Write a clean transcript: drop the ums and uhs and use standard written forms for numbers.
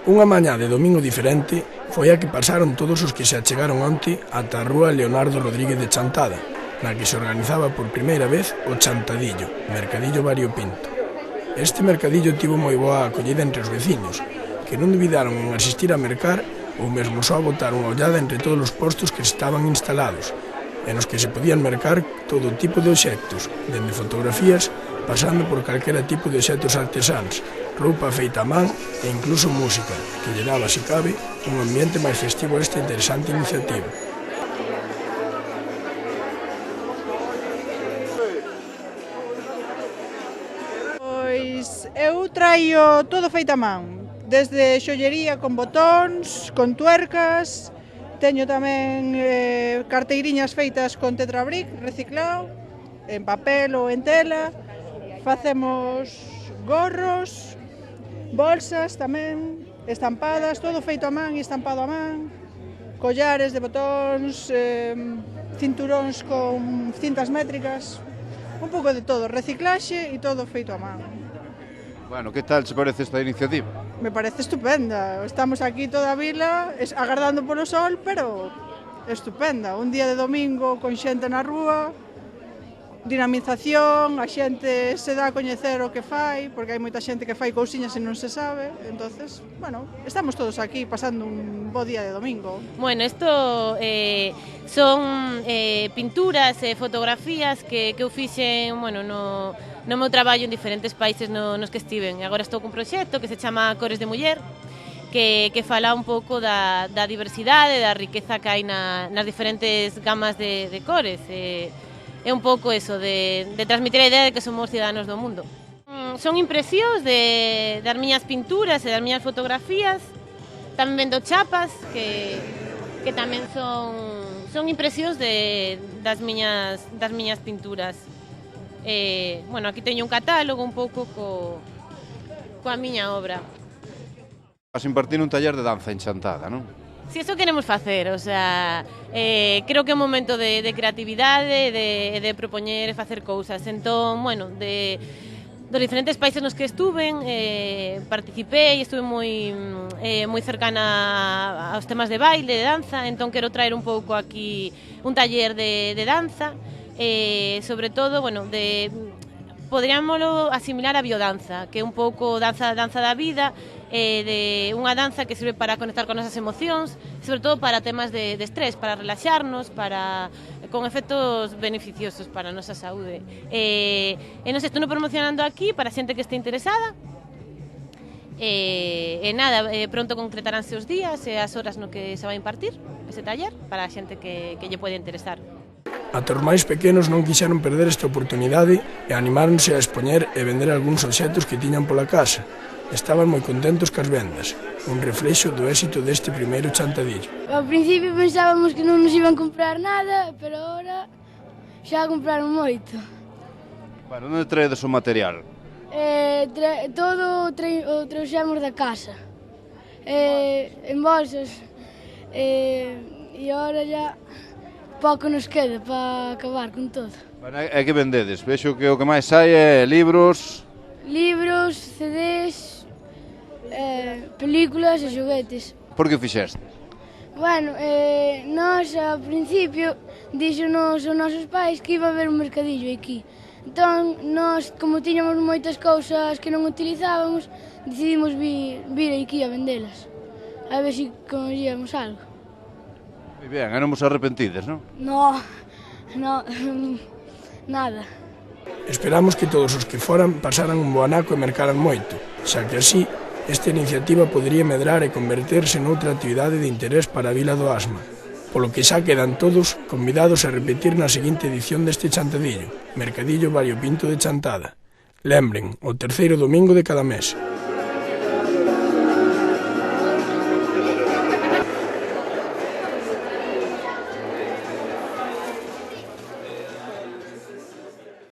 Unha mañá de domingo diferente foi a que pasaron todos os que se achegaron onte ata a rúa Leonardo Rodríguez de Chantada, na que se organizaba por primeira vez o Chantadillo, mercadillo variopinto. Este mercadillo tivo moi boa acollida entre os veciños, que non dubidaron en asistir a mercar ou mesmo só botar unha ollada entre todos os postos que estaban instalados, e nos que se podían mercar todo tipo de obxectos, dende fotografías, pasando por calquera tipo de obxectos artesáns, roupa feita a man e incluso música, que lle daba, se cabe, un ambiente máis festivo a esta interesante iniciativa. Pois eu traio todo feito a man, desde xollería con botóns, con tuercas, teño tamén carteiriñas feitas con tetrabric reciclado, en papel ou en tela, facemos gorros, bolsas tamén, estampadas, todo feito a man e estampado a man, collares de botóns, cinturóns con cintas métricas, un pouco de todo, reciclaxe e todo feito a man. Bueno, que tal se parece esta iniciativa? Me parece estupenda, estamos aquí toda a vila agardando polo sol, pero estupenda, un día de domingo con xente na rúa, dinamización, a xente se dá a coñecer o que fai, porque hai moita xente que fai cousiñas e non se sabe, entonces, bueno, estamos todos aquí pasando un bo día de domingo. Bueno, isto son pinturas e fotografías que eu fixen, bueno, no meu traballo en diferentes países nos que estiven. Agora estou cun proxecto que se chama Cores de Muller, que fala un pouco da diversidade, da riqueza que hai nas diferentes gamas de cores. É un pouco eso, de transmitir a idea de que somos ciudadanos do mundo. Son impresións das miñas pinturas e das miñas fotografías, tamén vendo chapas, que tamén son impresións das miñas pinturas. Bueno, aquí teño un catálogo un pouco coa miña obra. Vas impartir un taller de danza en Chantada, non? Si eso queremos facer, o sea, creo que é un momento de creatividade, de propoñer e facer cousas. Entón, bueno, dos diferentes países nos que estuven, participei, estuve moi cercana aos temas de baile, de danza, entón quero traer un pouco aquí un taller de danza, sobre todo, bueno, poderíamoslo asimilar a biodanza, que é un pouco danza da vida, de unha danza que sirve para conectar con nosas emocións, sobre todo para temas de estrés, para relaxarnos, con efectos beneficiosos para a nosa saúde. Non sei, estou promocionando aquí para xente que este interesada, e nada, pronto concretaránse os días e as horas no que se vai impartir ese taller para a xente que lle pode interesar. Ata os máis pequenos non quixeron perder esta oportunidade e animáronse a expoñer e vender algúns obxectos que tiñan pola casa. Estaban moi contentos cas vendas, un reflexo do éxito deste primeiro chantadillo. Ao principio pensábamos que non nos iban comprar nada, pero agora xa compraron moito. Bueno, onde traedes o material? Todo o trouxemos da casa, en bolsas, e agora xa pouco nos queda para acabar con todo. Bueno, e que vendedes? Vexo que o que máis hai é libros... Libros, CDs, películas e xoguetes. Por que fixeste? Bueno, nós ao principio díxonos os nosos pais que iba a haber un mercadillo aquí. Entón, nós, como tiñamos moitas cousas que non utilizábamos, decidimos vir aquí a vendelas, a ver se conseguíamos algo. Moi ben, e non vos arrepentides, non? No, nada. Esperamos que todos os que foran pasaran un bo anaco e mercaran moito, xa que así esta iniciativa podería medrar e converterse noutra actividade de interés para a Vila do Asma, polo que xa quedan todos convidados a repetir na seguinte edición deste chantadillo, Mercadillo Variopinto de Chantada. Lembren, o terceiro domingo de cada mes.